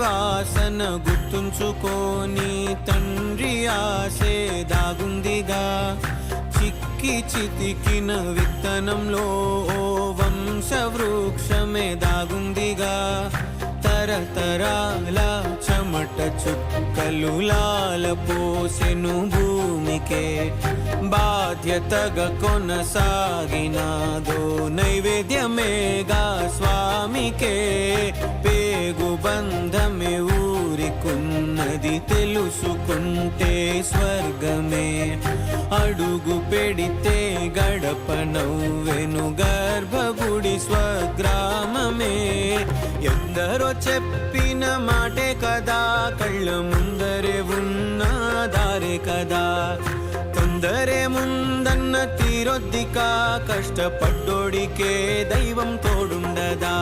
వాసన గుర్తుంచుకోని తండ్రి ఆశే దాగుందిగా. చిక్కి చితికిన విత్తనంలో ఓ వంశవృక్షమే దాగుందిగా. తరతరాల చెమట చుక్కలు లాల పోసెను భూమికే. బాధ్యతగా కొనసాగినాదో నైవేద్యమేగా స్వామికే. పేగు బంధమే ఊరికున్నది తెలుసుకుంటే స్వర్గమే. అడుగు పెడితే గడప నవ్వెను గర్భగుడి స్వగ్రామమే. ఎందరో చెప్పిన మాటే కదా, కళ్ళ ముందరే ఉన్న దారే కదా. తొందరే ముందన్న తీరొద్దిక, కష్టపడ్డోడికే దైవం తోడుండదా.